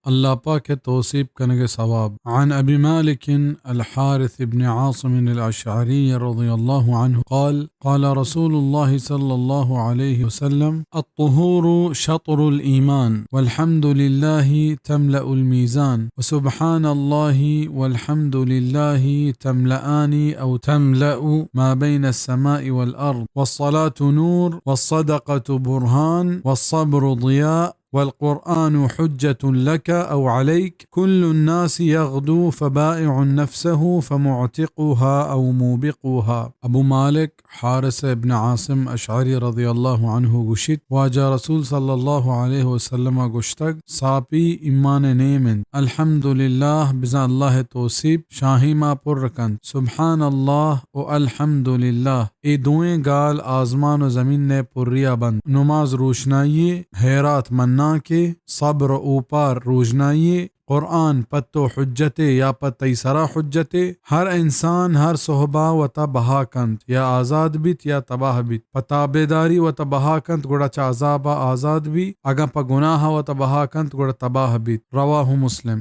الله باك توصيب كنغ صواب. عن أبي مالك الحارث بن عاصم الأشعري رضي الله عنه قال: قال رسول الله صلى الله عليه وسلم: الطهور شطر الإيمان، والحمد لله تملأ الميزان، وسبحان الله والحمد لله تملأان أو تملأ ما بين السماء والأرض، والصلاة نور، والصدقة برهان، والصبر ضياء، والقرآن حجة لك أو عليك، كل الناس يغدو فبائع نفسه فمعتقها أو موبقها. أبو مالك حارس ابن عاصم أشعري رضي الله عنه گوشید: واجه رسول صلى الله عليه وسلم گوشتگ: صاپی ایمان نیمن، الحمد لله بزن الله توصیب شاہی ما پر رکند، سبحان الله و الحمد لله ای دوئیں گال آزمان و زمین نے پریا بند، نماز روشنائی حیرات منا کے، صبر اوپر روشنائی، قرآن پتو حجت یا پتی سرا حجت، ہر انسان ہر صحبہ و تبہا کنت یا آزاد بیت یا تباہ بیت، پتا بیداری و تبہا کنت گوڑا چا عذاب آزاد بھی، اگا پا گناہ و تبہا کنت گوڑا تباہ بیت. رواہ مسلم.